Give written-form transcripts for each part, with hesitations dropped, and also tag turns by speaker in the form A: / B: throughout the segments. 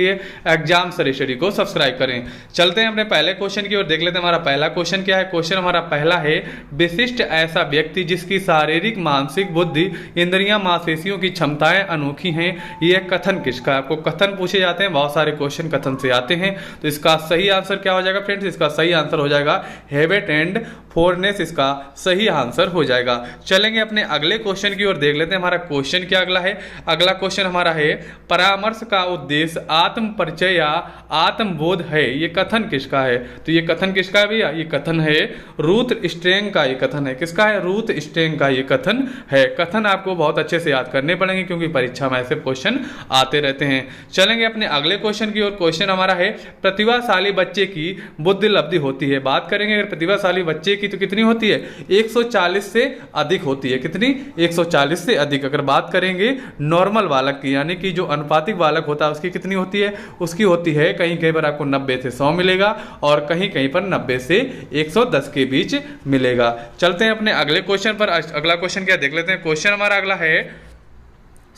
A: Exam study को subscribe करें। चलते हैं अपने पहले क्वेश्चन की ओर, देख लेते हैं हमारा पहला क्वेश्चन क्या है। क्वेश्चन हमारा पहला है, विशिष्ट ऐसा व्यक्ति जिसकी शारीरिक, मानसिक, बुद्धि, इंद्रियां, मांसपेशियों की क्षमताएं अनोखी हैं, यह कथन किसका है। आपको कथन पूछे जाते हैं, बहुत सारे क्वेश्चन कथन से आते हैं, तो इसका सही आंसर क्या हो जाएगा फ्रेंड्स? इसका सही आंसर हो जाएगा हैबिट एंड फोरनेस, इसका सही आंसर हो जाएगा। चलेंगे अपने अगले क्वेश्चन की ओर, देख लेते हैं हमारा क्वेश्चन क्या अगला है। अगला क्वेश्चन हमारा है, परामर्श का उद्देश्य आत्म परिचय या आत्मबोध है, ये कथन किसका है? तो ये कथन किसका है भैया? ये कथन है रूथ स्टेंग का। ये कथन है किसका है? रूथ स्टेंग का ये कथन है। कथन आपको बहुत अच्छे से याद करने पड़ेंगे क्योंकि परीक्षा में ऐसे क्वेश्चन आते रहते हैं। चलेंगे अपने अगले क्वेश्चन की ओर। क्वेश्चन हमारा है, प्रतिभाशाली बच्चे की बुद्धि लब्धि होती है। बात करेंगे अगर प्रतिभाशाली बच्चे की तो कितनी होती है? 140 से अधिक होती है। कितनी? 140 से अधिक। अगर बात करेंगे नॉर्मल बालक की, यानी कि जो अनुपातिक बालक होता है, उसकी कितनी होती है? उसकी होती है कहीं कहीं पर आपको 90 से 100 मिलेगा और कहीं कहीं पर 90 से 110 के बीच मिलेगा। चलते हैं अपने अगले क्वेश्चन पर। अगला क्वेश्चन क्या देख लेते हैं। क्वेश्चन हमारा अगला है,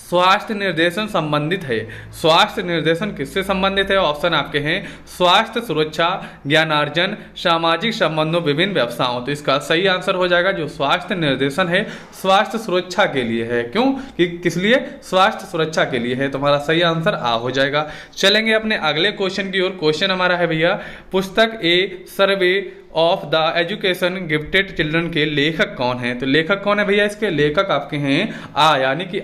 A: स्वास्थ्य निर्देशन संबंधित है। स्वास्थ्य निर्देशन किससे संबंधित है? ऑप्शन आपके हैं स्वास्थ्य सुरक्षा, ज्ञानार्जन, सामाजिक संबंधों, विभिन्न व्यवसायों। तो इसका सही आंसर हो जाएगा जो स्वास्थ्य निर्देशन है, स्वास्थ्य सुरक्षा के लिए है। क्यों? कि किस लिए? स्वास्थ्य सुरक्षा के लिए है। तुम्हारा सही आंसर आ हो जाएगा। चलेंगे अपने अगले क्वेश्चन की ओर। क्वेश्चन हमारा है भैया, पुस्तक A survey of the education gifted children के लेखक कौन है? तो लेखक कौन है भैया? इसके लेखक आपके हैं यानी कि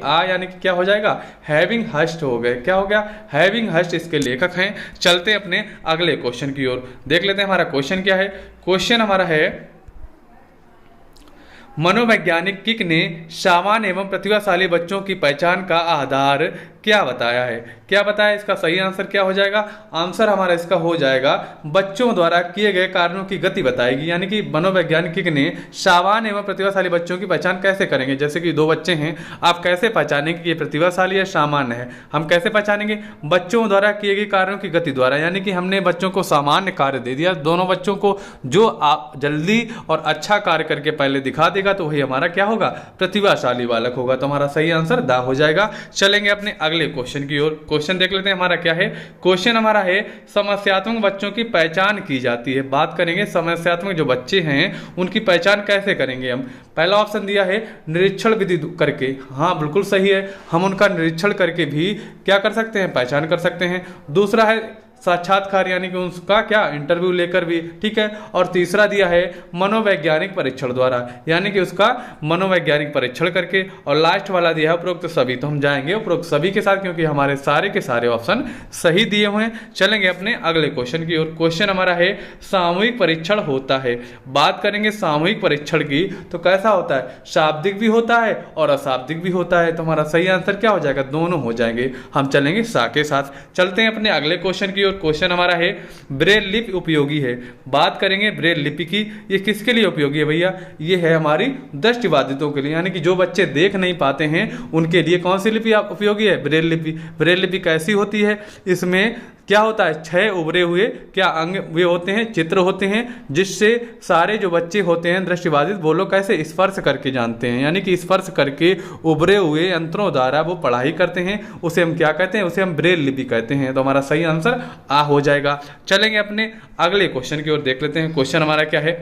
A: क्या हो जाएगा? हैविंग हर्स्ट हो गए। क्या हो गया? हैविंग हर्स्ट इसके लेखक हैं। चलते हैं अपने अगले क्वेश्चन की ओर, देख लेते हैं हमारा क्वेश्चन क्या है। क्वेश्चन हमारा है, मनोवैज्ञानिक किक ने सामान्य एवं प्रतिभाशाली बच्चों की पहचान का आधार क्या बताया है? क्या बताया? इसका सही आंसर क्या हो जाएगा? आंसर हमारा इसका हो जाएगा बच्चों द्वारा किए गए कार्यों की गति बताएगी। यानी कि मनोवैज्ञानिक किक ने सामान्य एवं प्रतिभाशाली बच्चों की पहचान कैसे करेंगे? जैसे कि दो बच्चे हैं, आप कैसे पहचानेंगे कि ये प्रतिभाशाली या सामान्य है? हम कैसे पहचानेंगे? बच्चों द्वारा किए गए कार्यों की गति द्वारा। यानी कि हमने बच्चों को सामान्य कार्य दे दिया, दोनों बच्चों को जो आप जल्दी और अच्छा कार्य करके पहले दिखा देगा तो वही हमारा क्या होगा? प्रतिभाशाली बालक होगा। तो हमारा सही आंसर दा हो जाएगा। चलेंगे अपने अगले क्वेश्चन की ओर। क्वेश्चन देख लेते हैं हमारा क्या है। क्वेश्चन हमारा है, समस्यात्मक बच्चों की पहचान की जाती है। बात करेंगे समस्यात्मक जो बच्चे हैं उनकी पहचान कैसे करेंगे हम? पहला ऑप्शन दिया है निरीक्षण विधि करके। हाँ बिल्कुल सही है, हम उनका निरीक्षण करके भी क्या कर सकते हैं? पहचान कर सकते हैं। दूसरा है साक्षात्कार, यानी कि उसका क्या इंटरव्यू लेकर भी, ठीक है। और तीसरा दिया है मनोवैज्ञानिक परीक्षण द्वारा, यानी कि उसका मनोवैज्ञानिक परीक्षण करके। और लास्ट वाला दिया है उपरोक्त सभी। तो हम जाएंगे उपरोक्त सभी के साथ क्योंकि हमारे सारे के सारे ऑप्शन सही दिए हुए हैं। चलेंगे अपने अगले क्वेश्चन की ओर। क्वेश्चन हमारा है, सामूहिक परीक्षण होता है। बात करेंगे सामूहिक परीक्षण की तो कैसा होता है? शाब्दिक भी होता है और अशाब्दिक भी होता है। तो हमारा सही आंसर क्या हो जाएगा? दोनों हो जाएंगे। हम चलेंगे सा के साथ। चलते हैं अपने अगले क्वेश्चन की ओर। क्वेश्चन हमारा है, ब्रेल लिपि उपयोगी है। बात करेंगे ब्रेल लिपि की, ये किसके लिए उपयोगी है भैया? ये है हमारी दृष्टिबाधितों के लिए, यानी कि जो बच्चे देख नहीं पाते हैं उनके लिए कौन सी लिपि उपयोगी है? ब्रेल लिपि। ब्रेल लिपि कैसी होती है? इसमें क्या होता है? 6 उभरे हुए क्या अंग वे होते हैं, चित्र होते हैं, जिससे सारे जो बच्चे होते हैं दृष्टिबाधित वो लोग कैसे स्पर्श करके जानते हैं, यानी कि स्पर्श करके उभरे हुए यंत्रों द्वारा वो पढ़ाई करते हैं। उसे हम क्या कहते हैं? उसे हम ब्रेल लिपि कहते हैं। तो हमारा सही आंसर आ हो जाएगा। चलेंगे अपने अगले क्वेश्चन की ओर, देख लेते हैं क्वेश्चन हमारा क्या है।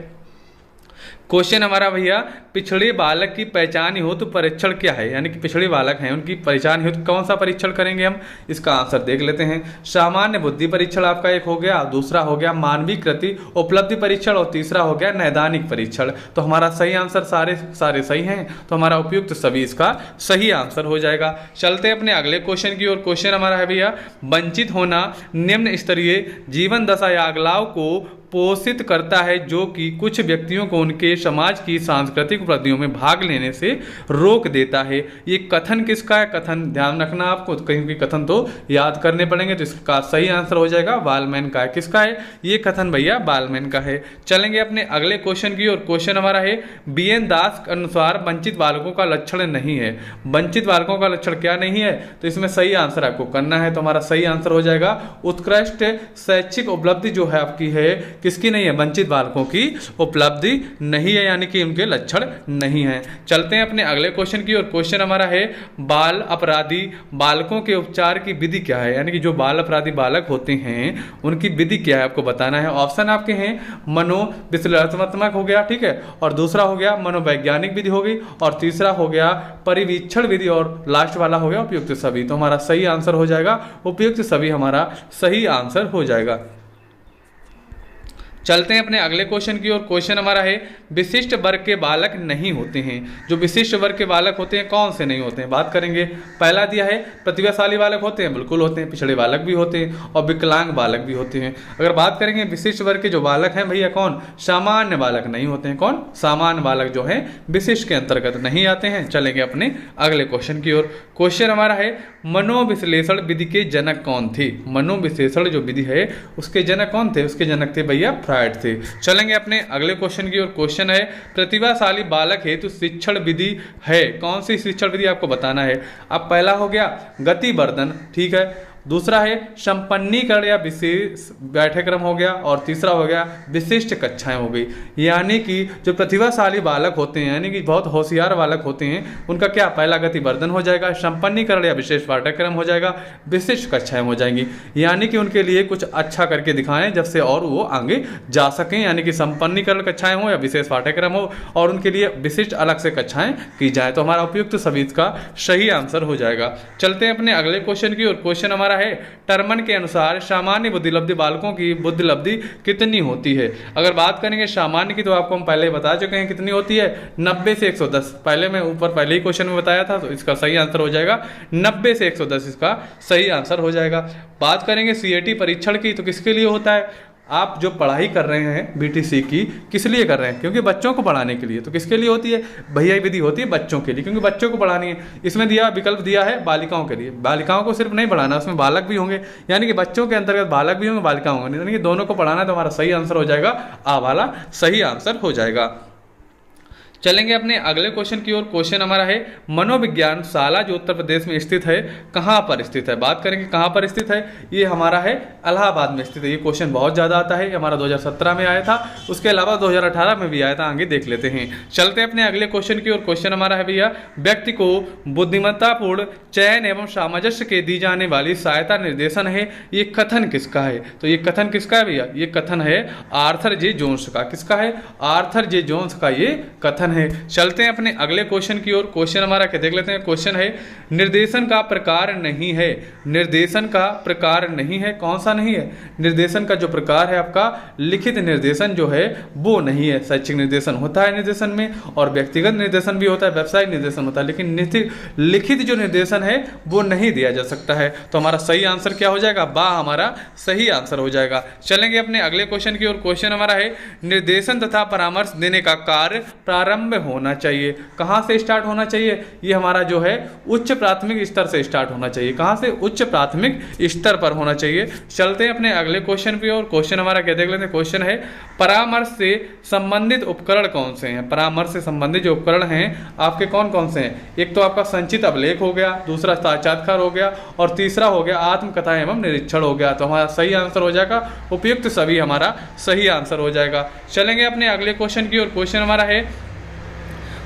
A: क्वेश्चन हमारा भैया, पिछड़े बालक की पहचान हेतु परीक्षण क्या है? यानी कि पिछड़े बालक हैं उनकी पहचान हेतु कौन सा परीक्षण करेंगे हम? इसका आंसर देख लेते हैं। सामान्य बुद्धि परीक्षण आपका एक हो गया, दूसरा हो गया मानवीय कृति उपलब्धि परीक्षण और तीसरा हो गया नैदानिक परीक्षण। तो हमारा सही आंसर सारे सही हैं, तो हमारा उपयुक्त सभी इसका सही आंसर हो जाएगा। चलते हैं अपने अगले क्वेश्चन की ओर। क्वेश्चन हमारा है भैया, वंचित होना निम्न स्तरीय जीवन दशा या अगलाव को पोषित करता है जो कि कुछ व्यक्तियों को उनके समाज की सांस्कृतिक उपलब्धियों में भाग लेने से रोक देता है। ये कथन किसका है? कथन ध्यान रखना आपको, कहीं की कथन तो याद करने पड़ेंगे। तो इसका सही आंसर हो जाएगा बालमैन का है। किसका है ये कथन भैया? बालमैन का है। चलेंगे अपने अगले क्वेश्चन की ओर। क्वेश्चन हमारा है, BN दास के अनुसार वंचित बालकों का लक्षण नहीं है। वंचित बालकों का लक्षण क्या नहीं है? तो इसमें सही आंसर आपको करना है। तो हमारा सही आंसर हो जाएगा उत्कृष्ट शैक्षिक उपलब्धि जो है आपकी है किसकी नहीं है, वंचित बालकों की उपलब्धि नहीं है, यानी कि उनके लक्षण नहीं है। चलते हैं अपने अगले क्वेश्चन की ओर। क्वेश्चन हमारा है बाल अपराधी बालकों के उपचार की विधि क्या है, यानी कि जो बाल अपराधी बालक होते हैं उनकी विधि क्या है आपको बताना है। ऑप्शन आपके हैं मनोविश्लेषणात्मक हो गया, ठीक है, और दूसरा हो गया मनोवैज्ञानिक विधि हो गई, और तीसरा हो गया परिवीक्षण विधि, और लास्ट वाला हो गया उपयुक्त सभी। तो हमारा सही आंसर हो जाएगा उपयुक्त सभी, हमारा सही आंसर हो जाएगा। चलते हैं अपने अगले क्वेश्चन की ओर। क्वेश्चन हमारा है विशिष्ट वर्ग के बालक नहीं होते हैं। जो विशिष्ट वर्ग के बालक होते हैं कौन से नहीं होते हैं, बात करेंगे। पहला दिया है प्रतिभाशाली बालक होते हैं, बिल्कुल होते हैं, पिछड़े बालक भी होते हैं और विकलांग बालक भी होते हैं। अगर बात करेंगे विशिष्ट वर्ग के जो बालक हैं भैया कौन, सामान्य बालक नहीं होते हैं। कौन, सामान्य बालक जो है विशिष्ट के अंतर्गत नहीं आते हैं। चलेंगे अपने अगले क्वेश्चन की ओर। क्वेश्चन हमारा है मनोविश्लेषण विधि के जनक कौन थे। मनोविश्लेषण जो विधि है उसके जनक कौन थे, उसके जनक थे भैया फ्रायड थे। चलेंगे अपने अगले क्वेश्चन की ओर। क्वेश्चन है प्रतिभाशाली बालक हेतु शिक्षण विधि है, कौन सी शिक्षण विधि आपको बताना है। अब पहला हो गया गतिवर्धन, ठीक है, दूसरा है संपन्नीकरण या विशेष पाठ्यक्रम हो गया, और तीसरा हो गया विशिष्ट कक्षाएं हो गई। यानी कि जो प्रतिभाशाली बालक होते हैं यानी कि बहुत होशियार बालक होते हैं उनका क्या, पहला गतिवर्धन हो जाएगा, संपन्नीकरण या विशेष पाठ्यक्रम हो जाएगा, विशिष्ट कक्षाएं हो जाएंगी। यानी कि उनके लिए कुछ अच्छा करके दिखाएं जब से और वो आगे जा सकें, यानी कि संपन्नीकरण कक्षाएं हो या विशेष पाठ्यक्रम हो और उनके लिए विशिष्ट अलग से कक्षाएं की जाए। तो हमारा उपयुक्त सभी का सही आंसर हो जाएगा। चलते हैं अपने अगले क्वेश्चन की ओर। क्वेश्चन हमारा है टर्मन के अनुसार सामान्य बुद्धिलब्धि बालकों की बुद्धिलब्धि कितनी होती है। अगर बात करेंगे सामान्य की तो आपको हम पहले बता चुके हैं कितनी होती है, 90 से 110। पहले मैं ऊपर पहले ही क्वेश्चन में बताया था, तो इसका सही आंसर हो जाएगा 90 से 110, इसका सही आंसर हो जाएगा। बात करेंगे सीएटी परीक्षण की तो किसके लिए होता है। आप जो पढ़ाई कर रहे हैं बीटीसी की किस लिए कर रहे हैं, क्योंकि बच्चों को पढ़ाने के लिए। तो किसके लिए होती है भैया, विधि होती है बच्चों के लिए, क्योंकि बच्चों को पढ़ानी है। इसमें दिया विकल्प दिया है बालिकाओं के लिए, बालिकाओं को सिर्फ नहीं पढ़ाना, उसमें बालक भी होंगे, यानी कि बच्चों के अंतर्गत बालक भी होंगे बालिकाओं होंगे, यानी कि दोनों को पढ़ाना। तो हमारा सही आंसर हो जाएगा आ वाला सही आंसर हो जाएगा। चलेंगे अपने अगले क्वेश्चन की ओर। क्वेश्चन हमारा है मनोविज्ञान शाला जो उत्तर प्रदेश में स्थित है कहाँ पर स्थित है। बात करेंगे कहाँ पर स्थित है, ये हमारा है इलाहाबाद में स्थित है। ये क्वेश्चन बहुत ज़्यादा आता है, हमारा 2017 में आया था, उसके अलावा 2018 में भी आया था, आगे देख लेते हैं। चलते हैं अपने अगले क्वेश्चन की ओर। क्वेश्चन हमारा है भैया व्यक्ति को बुद्धिमत्तापूर्ण चयन एवं सामंजस्य के दी जाने वाली सहायता निर्देशन है, ये कथन किसका है। तो ये कथन किसका है भैया, ये कथन है आर्थर जे जोन्स का। किसका है, आर्थर जे जोन्स का ये कथन है। चलते हैं अपने अगले क्वेश्चन की ओर। क्वेश्चन हमारा क्या देख लेते हैं। क्वेश्चन है निर्देशन का प्रकार नहीं है। निर्देशन का प्रकार नहीं है, कौन सा नहीं है, निर्देशन का जो प्रकार है आपका लिखित निर्देशन जो है वो नहीं है। शैक्षिक निर्देशन होता है निर्देशन में, और व्यक्तिगत निर्देशन भी होता है, व्यावसायिक निर्देशन होता है, लेकिन लिखित जो निर्देशन है वो नहीं दिया जा सकता है। तो हमारा सही आंसर क्या हो जाएगा, बा हमारा सही आंसर हो जाएगा। चलेंगे अपने अगले क्वेश्चन की ओर। क्वेश्चन हमारा है निर्देशन तथा परामर्श देने का कार्य प्रारंभ होना चाहिए, कहां से स्टार्ट होना चाहिए, ये हमारा जो है उच्च प्राथमिक स्तर से स्टार्ट होना चाहिए। कहां से, उच्च प्राथमिक स्तर पर होना चाहिए। चलते हैं अपने अगले क्वेश्चन पे, और क्वेश्चन हमारा क्या देख लेते हैं। क्वेश्चन है परामर्श से संबंधित उपकरण कौन से हैं। परामर्श से संबंधित जो उपकरण हैं आपके कौन कौन से हैं, एक तो आपका संचित अभिलेख हो गया, दूसरा साक्षात्कार हो गया, और तीसरा हो गया आत्मकथा एवं निरीक्षण हो गया। तो हमारा सही आंसर हो जाएगा उपयुक्त सभी, हमारा सही आंसर हो जाएगा। चलेंगे अपने अगले क्वेश्चन की ओर। क्वेश्चन हमारा है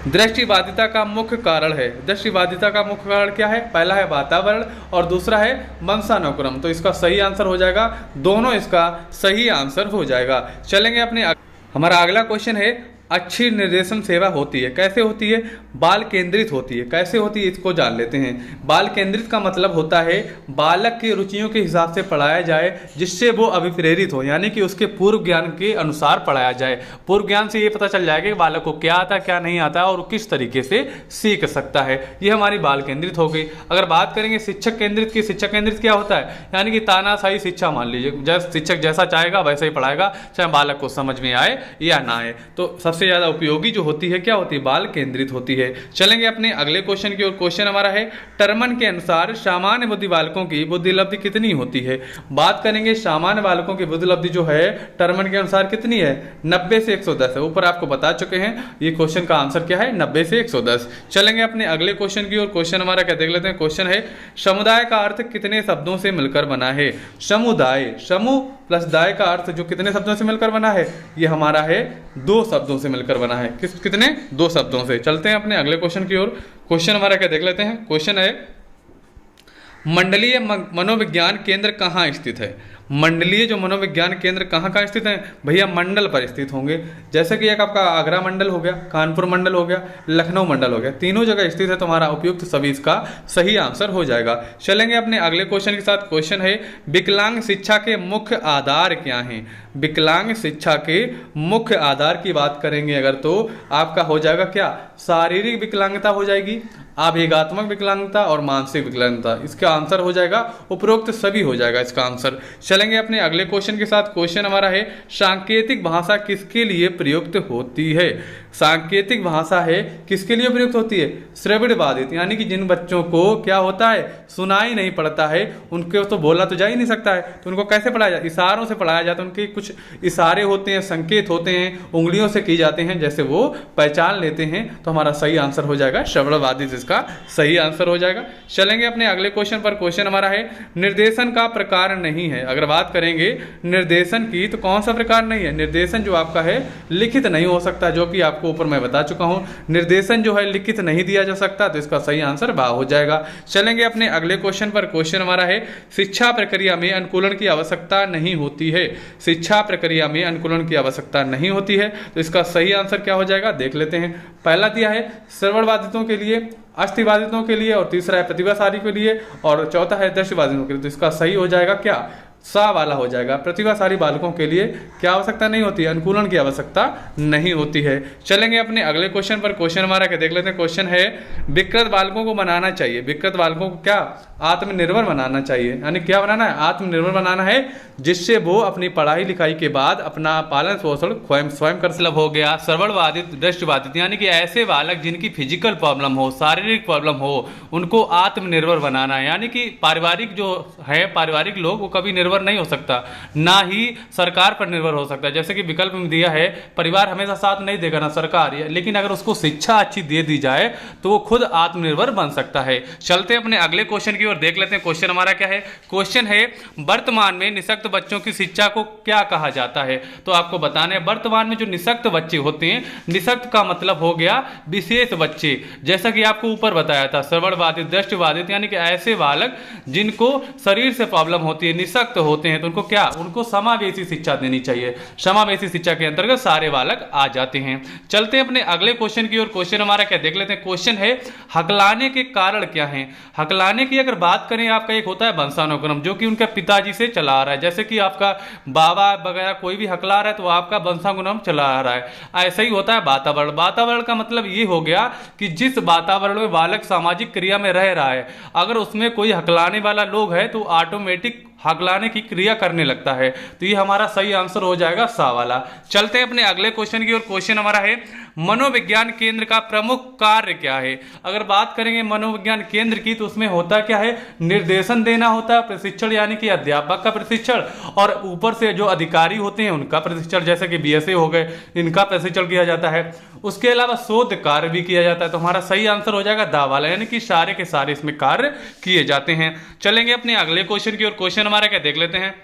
A: दृष्टिबाधिता का मुख्य कारण है। दृष्टिबाधिता का मुख्य कारण क्या है, पहला है वातावरण और दूसरा है वंशानुक्रम। तो इसका सही आंसर हो जाएगा दोनों, इसका सही आंसर हो जाएगा। चलेंगे अपने हमारा अगला क्वेश्चन है अच्छी निर्देशन सेवा होती है, कैसे होती है, बाल केंद्रित होती है। कैसे होती है इसको जान लेते हैं। बाल केंद्रित का मतलब होता है बालक की रुचियों के हिसाब से पढ़ाया जाए जिससे वो अभिप्रेरित हो, यानी कि उसके पूर्व ज्ञान के अनुसार पढ़ाया जाए। पूर्व ज्ञान से ये पता चल जाएगा कि बालक को क्या आता क्या नहीं आता और किस तरीके से सीख सकता है। ये हमारी बाल केंद्रित हो गई। अगर बात करेंगे शिक्षक केंद्रित की, शिक्षक केंद्रित क्या होता है, यानी कि तानाशाही शिक्षा मान लीजिए, शिक्षक जैसा चाहेगा वैसे ही पढ़ाएगा, चाहे बालक को समझ में आए या ना आए। तो सबसे ज्यादा उपयोगी जो होती है क्या होती है, बाल केंद्रित होती है। चलेंगे अपने अगले क्वेश्चन की ओर। क्वेश्चन हमारा है टर्मन के अनुसार सामान्य बुद्धि बालकों की बुद्धिलब्धि कितनी होती है। बात करेंगे सामान्य बालकों की बुद्धिलब्धि जो है टर्मन के अनुसार कितनी है, 90 से 110 है। ऊपर आपको बता चुके हैं ये क्वेश्चन का आंसर क्या है, 90 से 110। चलेंगे अपने अगले क्वेश्चन की ओर। क्वेश्चन हमारा क्या देख लेते हैं। क्वेश्चन है समुदाय का अर्थ कितने शब्दों से मिलकर बना है। समुदाय, समूह प्लस दाय का अर्थ जो कितने शब्दों से मिलकर बना है, ये हमारा है 2 शब्दों से मिलकर बना है। कितने? 2 शब्दों से। चलते हैं अपने अगले क्वेश्चन की ओर। क्वेश्चन हमारा क्या देख लेते हैं। क्वेश्चन है मंडलीय मनोविज्ञान केंद्र कहाँ स्थित है। मंडलीय जो मनोविज्ञान केंद्र कहाँ कहाँ स्थित है भैया, मंडल पर स्थित होंगे। जैसे कि एक आपका आगरा मंडल हो गया, कानपुर मंडल हो गया, लखनऊ मंडल हो गया, तीनों जगह स्थित है। तुम्हारा उपयुक्त सभी इसका सही आंसर हो जाएगा। चलेंगे अपने अगले क्वेश्चन के साथ। क्वेश्चन है विकलांग शिक्षा के मुख्य आधार क्या हैं। विकलांग शिक्षा के मुख्य आधार की बात करेंगे अगर, तो आपका हो जाएगा क्या, शारीरिक विकलांगता हो जाएगी, आवेगात्मक विकलांगता और मानसिक विकलांगता। इसका आंसर हो जाएगा उपरोक्त सभी हो जाएगा इसका आंसर। चलेंगे अपने अगले क्वेश्चन के साथ। क्वेश्चन हमारा है सांकेतिक भाषा किसके लिए प्रयुक्त होती है। सांकेतिक भाषा है किसके लिए प्रयुक्त होती है, श्रवण बाधित, यानी कि जिन बच्चों को क्या होता है, सुनाई नहीं पड़ता है, उनके तो बोला तो जा ही नहीं सकता है, तो उनको कैसे पढ़ाया जाता है, इशारों से पढ़ाया जाता है। उनके कुछ इशारे होते हैं, संकेत होते हैं, उंगलियों से की जाते हैं, जैसे वो पहचान लेते हैं। तो हमारा सही आंसर हो जाएगा श्रवण बाधित, इसका सही आंसर हो जाएगा। चलेंगे अपने अगले क्वेश्चन पर। क्वेश्चन हमारा है निर्देशन का प्रकार नहीं है। अगर बात करेंगे निर्देशन की, तो कौन सा प्रकार नहीं है, निर्देशन जो आपका है लिखित नहीं हो सकता, जो कि आपको ऊपर मैं बता चुका हूं। निर्देशन जो है लिखित नहीं दिया जा सकता, तो इसका सही आंसर बा हो जाएगा। चलेंगे अपने अगले क्वेश्चन पर। क्वेश्चन हमारा है शिक्षा प्रक्रिया में अनुकूलन की आवश्यकता नहीं होती है। शिक्षा प्रक्रिया में अनुकूलन की आवश्यकता नहीं होती है, तो इसका सही आंसर क्या हो जाएगा देख लेते हैं। पहला दिया है श्रवण बाधितों के लिए, अस्थिबाधितों के लिए, और तीसरा है प्रतिभाशाली के लिए, और चौथा है दृष्टिबाधितों के लिए। तो इसका सही हो जाएगा क्या, सा वाला हो जाएगा। प्रतिभाशाली बालकों के लिए क्या आवश्यकता नहीं होती है, अनुकूलन की आवश्यकता नहीं होती है। चलेंगे अपने अगले क्वेश्चन पर। क्वेश्चन हमारा क्या देख लेते हैं। क्वेश्चन है विकृत बालकों को बनाना चाहिए। विकृत बालकों को क्या, आत्मनिर्भर बनाना चाहिए, यानी क्या बनाना है, आत्मनिर्भर बनाना है, जिससे वो अपनी पढ़ाई लिखाई के बाद अपना पालन पोषण स्वयं कर। मतलब हो गया श्रवण बाधित, दृष्टिबाधित, यानी कि ऐसे बालक जिनकी फिजिकल प्रॉब्लम हो, शारीरिक प्रॉब्लम हो, उनको आत्मनिर्भर बनाना है। यानी कि पारिवारिक जो है, पारिवारिक लोग, वो कभी निर्भर नहीं हो सकता, ना ही सरकार पर निर्भर हो सकता है। जैसे कि विकल्प में दिया है परिवार हमेशा साथ नहीं देगा, ना सरकार, लेकिन अगर उसको शिक्षा अच्छी दे दी जाए तो वो खुद आत्मनिर्भर बन सकता है। चलते अपने अगले क्वेश्चन की ओर देख लेते हैं। क्वेश्चन हमारा क्या है। क्वेश्चन है वर्तमान में निःशक्त बच्चों की शिक्षा को क्या कहा जाता है। तो आपको बताना है वर्तमान में जो निःशक्त बच्चे होते हैं, निःशक्त का मतलब हो गया विशेष बच्चे, जैसा कि आपको ऊपर बताया था, श्रवण बाधित, दृष्टिबाधित, यानी कि ऐसे बालक जिनको शरीर से प्रॉब्लम होती है, निःशक्त होते हैं, तो उनको क्या, उनको समावेशी शिक्षा देनी चाहिए। समावेशी शिक्षा के अंतर्गत सारे बालक आ जाते हैं। चलते हैं अपने अगले क्वेश्चन की ओर। क्वेश्चन हमारा क्या देख लेते हैं। क्वेश्चन है हकलाने के कारण क्या हैं। हकलाने की अगर बात करें, आपका एक होता है वंशानुक्रम, जो कि उनके पिताजी से चला आ रहा है। जैसे कि आपका बाबा वगैरह कोई भी हकला रहा है, तो आपका वंशानुक्रम चला आ रहा है। ऐसा ही होता है वातावरण। वातावरण का मतलब ये हो गया कि जिस वातावरण में बालक सामाजिक क्रिया में रह रहा है, अगर उसमें कोई हकलाने वाला लोग है, तो ऑटोमेटिक हकलाने की क्रिया करने लगता है। तो ये हमारा सही आंसर हो जाएगा सा वाला। चलते हैं अपने अगले क्वेश्चन की ओर। क्वेश्चन हमारा है मनोविज्ञान केंद्र का प्रमुख कार्य क्या है। अगर बात करेंगे मनोविज्ञान केंद्र की, तो उसमें होता क्या है, निर्देशन देना होता है, प्रशिक्षण, यानी कि अध्यापक का प्रशिक्षण, और ऊपर से जो अधिकारी होते हैं उनका प्रशिक्षण, जैसे कि बीएसए हो गए, इनका प्रशिक्षण किया जाता है। उसके अलावा शोध कार्य भी किया जाता है। तो हमारा सही आंसर हो जाएगा दा वाला, यानी कि सारे के सारे इसमें कार्य किए जाते हैं। चलेंगे अपने अगले क्वेश्चन की ओर। क्वेश्चन हमारा क्या देख लेते हैं।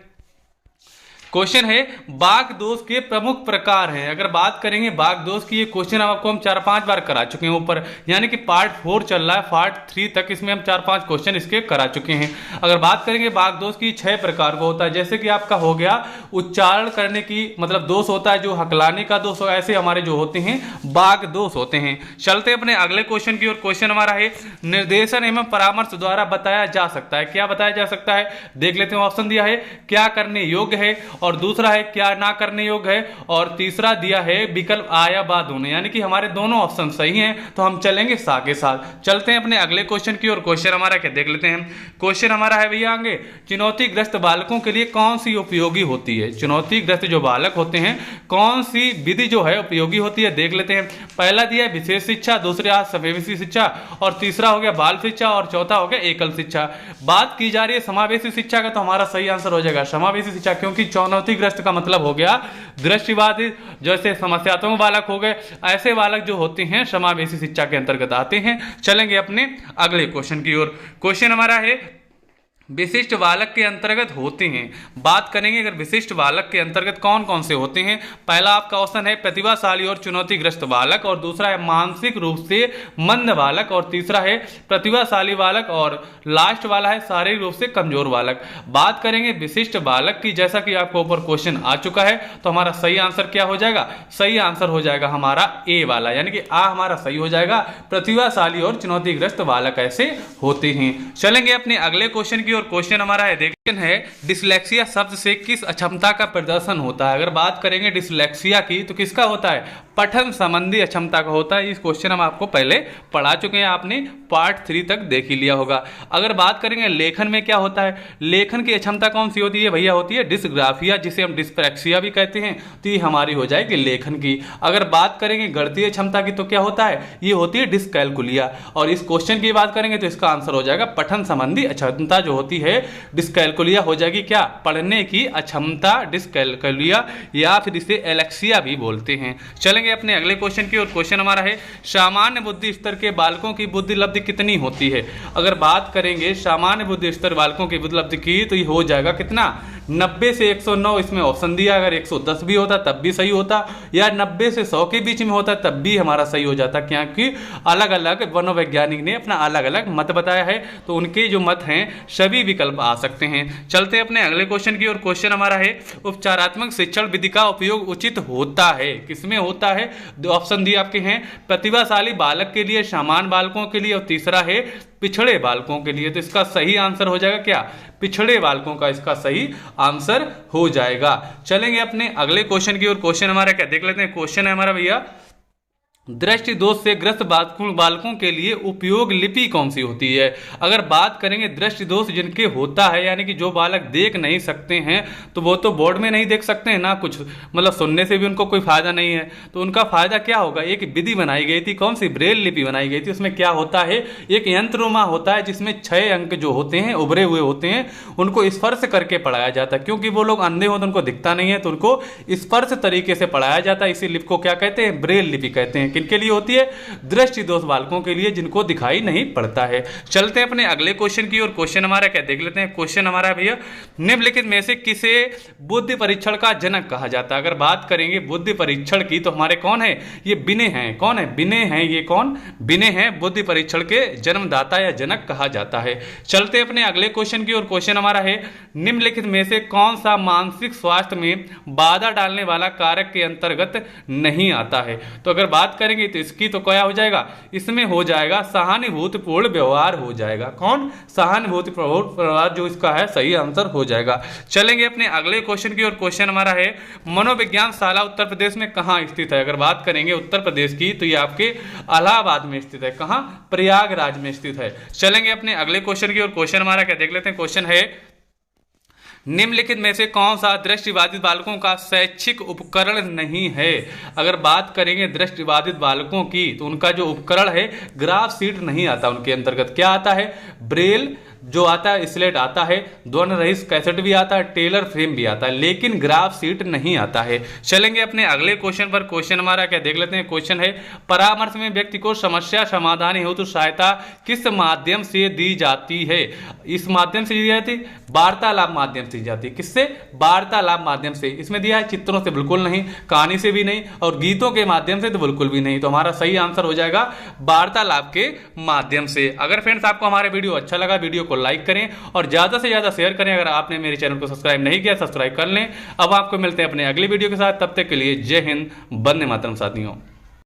A: क्वेश्चन है बाघ दोष के प्रमुख प्रकार हैं। अगर बात करेंगे बाघ दोष की, ये क्वेश्चन आपको हम 4-5 बार करा चुके हैं ऊपर, यानी कि पार्ट 4 चल रहा है, पार्ट 3 तक इसमें हम 4-5 क्वेश्चन इसके करा चुके हैं। अगर बात करेंगे बाघ दोष की, 6 प्रकार का होता है। जैसे कि आपका हो गया उच्चारण करने की मतलब दोष होता है, जो हकलाने का दोष हो, ऐसे हमारे जो होते हैं बाघ दोष होते हैं। चलते अपने अगले क्वेश्चन की ओर। क्वेश्चन हमारा है निर्देशन एवं परामर्श द्वारा बताया जा सकता है। क्या बताया जा सकता है देख लेते हैं। ऑप्शन दिया है क्या करने योग्य है, और दूसरा है क्या ना करने योग्य है, और तीसरा दिया है विकल्प आ या बा दोनों, यानी कि हमारे दोनों ऑप्शन सही हैं, तो हम चलेंगे सा के साथ। चलते हैं अपने अगले क्वेश्चन की ओर। क्वेश्चन हमारा क्या देख लेते हैं। क्वेश्चन हमारा है भैया आगे, चुनौतीग्रस्त बालकों के लिए कौन सी उपयोगी होती है। चुनौतीग्रस्त जो बालक होते हैं, कौन सी विधि जो है उपयोगी होती है देख लेते हैं। पहला दिया है विशेष शिक्षा, दूसरा समावेशी शिक्षा, और तीसरा हो गया बाल शिक्षा, और चौथा हो गया एकल शिक्षा। बात की जा रही है समावेशी शिक्षा का, तो हमारा सही आंसर हो जाएगा समावेशी शिक्षा, क्योंकि चुनौतीग्रस्त का मतलब हो गया दृष्टिबाधित, जैसे समस्यात्मक बालक हो गए, ऐसे बालक जो होते हैं समावेशी शिक्षा के अंतर्गत आते हैं। चलेंगे अपने अगले क्वेश्चन की ओर। क्वेश्चन हमारा है विशिष्ट बालक के अंतर्गत होते हैं। बात करेंगे अगर विशिष्ट बालक के अंतर्गत कौन कौन से होते हैं। पहला आपका ऑप्शन है प्रतिभाशाली और चुनौतीग्रस्त बालक, और दूसरा है मानसिक रूप से मंद बालक, और तीसरा है प्रतिभाशाली बालक, और लास्ट वाला है शारीरिक रूप से कमजोर बालक। बात करेंगे विशिष्ट बालक की, जैसा कि आपको ऊपर क्वेश्चन आ चुका है, तो हमारा सही आंसर क्या हो जाएगा, सही आंसर हो जाएगा हमारा ए वाला, यानी कि आ हमारा सही हो जाएगा। प्रतिभाशाली और चुनौतीग्रस्त बालक ऐसे होते हैं। चलेंगे अपने अगले क्वेश्चन की, और क्वेश्चन हमारा है देखते हैं डिसलेक्सिया शब्द से किस अक्षमता का प्रदर्शन होता है। अगर बात करेंगे डिसलेक्सिया की तो किसका होता है, पठन संबंधी अक्षमता का होता है। इस क्वेश्चन हम आपको पहले पढ़ा चुके हैं, आपने पार्ट 3 तक देख ही लिया होगा। अगर बात करेंगे लेखन में क्या होता है, लेखन की अक्षमता कौन सी होती है भैया, होती है डिस्ग्राफिया, जिसे हम डिस्प्रैक्सिया भी कहते हैं, तो ये हमारी हो जाएगी लेखन की। अगर बात करेंगे गणितीय क्षमता की तो क्या होता है, ये होती है डिस्कैलकुलिया। और इस क्वेश्चन की बात करेंगे तो इसका आंसर हो जाएगा पठन संबंधी अक्षमता जो होती है डिस्कैलकुलिया हो जाएगी क्या, पढ़ने की अक्षमता डिस्कैलकुलिया, या फिर इसे एलेक्सिया भी बोलते हैं। चलेंगे अपने अगले क्वेश्चन की, और क्वेश्चन हमारा है सामान्य बुद्धि स्तर के बालकों की बुद्धि लब्धि कितनी होती है। अगर बात करेंगे सामान्य बुद्धि स्तर बालकों की बुद्धि लब्धि की तो ये हो जाएगा कितना, 90 से 109। इसमें ऑप्शन दिया, अगर 110 भी होता तब भी सही होता, या 90 से 100 के बीच में होता तब भी हमारा सही हो जाता, क्योंकि अलग अलग मनोवैज्ञानिक ने अपना अलग अलग मत बताया है, तो उनके जो मत हैं सभी विकल्प आ सकते हैं। चलते अपने अगले क्वेश्चन की, और क्वेश्चन हमारा है उपचारात्मक शिक्षण विधि का उपयोग उचित होता है, किसमें होता है। दो ऑप्शन दिए आपके हैं, प्रतिभाशाली बालक के लिए, सामान्य बालकों के लिए, और तीसरा है पिछड़े बालकों के लिए। तो इसका सही आंसर हो जाएगा क्या, पिछड़े बालकों का इसका सही आंसर हो जाएगा। चलेंगे अपने अगले क्वेश्चन की, और क्वेश्चन हमारा क्या देख लेते हैं। क्वेश्चन है हमारा भैया दृष्टि दोष से ग्रस्त बालकों के लिए उपयोग लिपि कौन सी होती है। अगर बात करेंगे दृष्टि दोष जिनके होता है, यानी कि जो बालक देख नहीं सकते हैं, तो वो तो बोर्ड में नहीं देख सकते हैं ना, कुछ मतलब सुनने से भी उनको कोई फायदा नहीं है, तो उनका फायदा क्या होगा, एक विधि बनाई गई थी, कौन सी, ब्रेल लिपि बनाई गई थी। उसमें क्या होता है, एक यंत्रमा होता है जिसमें 6 अंक जो होते हैं उभरे हुए होते हैं, उनको स्पर्श करके पढ़ाया जाता है, क्योंकि वो लोग अंधे हो तो उनको दिखता नहीं है, तो उनको स्पर्श तरीके से पढ़ाया जाता है। इसी लिपि को क्या कहते हैं, ब्रेल लिपि कहते हैं। किनके लिए होती है, दृष्टि दोष बालकों के लिए जिनको दिखाई नहीं पड़ता है। चलते हैं अपने अगले क्वेश्चन की, और क्वेश्चन हमारा क्या देख लेते हैं। क्वेश्चन हमारा भैया निम्नलिखित में से किसे बुद्धि परीक्षण का जनक कहा जाता है। अगर बात करेंगे बुद्धि परीक्षण की तो हमारे कौन है, ये बिने हैं, कौन है, बिने हैं, ये कौन, बिने हैं, बुद्धि परीक्षण के जन्मदाता या जनक कहा जाता है। चलते अपने अगले क्वेश्चन की, और क्वेश्चन हमारा है निम्नलिखित में से कौन सा मानसिक स्वास्थ्य में बाधा डालने वाला कारक के अंतर्गत नहीं आता है। तो अगर बात करेंगे तो इसकी तो क्या हो जाएगा, इसमें हो जाएगा सहानुभूतिपूर्ण व्यवहार हो जाएगा, कौन, सहानुभूतिपूर्ण व्यवहार, जो इसका है सही आंसर हो जाएगा। चलेंगे अपने अगले क्वेश्चन की, और क्वेश्चन हमारा है मनोविज्ञान शाला उत्तर प्रदेश में कहां स्थित है। अगर बात करेंगे उत्तर प्रदेश की तो ये आपके इलाहाबाद में स्थित है, कहां, प्रयागराज में स्थित है। चलेंगे अपने अगले क्वेश्चन की, और क्वेश्चन हमारा क्या देख लेते हैं। क्वेश्चन है निम्नलिखित में से कौन सा दृष्टिबाधित बालकों का शैक्षिक उपकरण नहीं है। अगर बात करेंगे दृष्टिबाधित बालकों की तो उनका जो उपकरण है ग्राफ सीट नहीं आता, उनके अंतर्गत क्या आता है, ब्रेल जो आता है, स्लेट आता है, ध्वनि रहित कैसेट भी आता है, टेलर फ्रेम भी आता है, लेकिन ग्राफ सीट नहीं आता है। चलेंगे अपने अगले क्वेश्चन पर। क्वेश्चन हमारा क्या देख लेते हैं। क्वेश्चन है परामर्श में व्यक्ति को समस्या समाधान हेतु सहायता किस माध्यम से दी जाती है। इस माध्यम से दी जाती है, वार्तालाप माध्यम से दी जाती है। किससे, वार्तालाप माध्यम से। इसमें दिया है चित्रों से बिल्कुल नहीं, कहानी से भी नहीं, और गीतों के माध्यम से तो बिल्कुल भी नहीं। तो हमारा सही आंसर हो जाएगा वार्तालाप के माध्यम से। अगर फ्रेंड्स आपको हमारा वीडियो अच्छा लगा, वीडियो को लाइक करें और ज्यादा से ज्यादा शेयर करें। अगर आपने मेरे चैनल को सब्सक्राइब नहीं किया, सब्सक्राइब कर लें। अब आपको मिलते हैं अपने अगली वीडियो के साथ, तब तक के लिए जय हिंद, वंदे मातरम साथियों।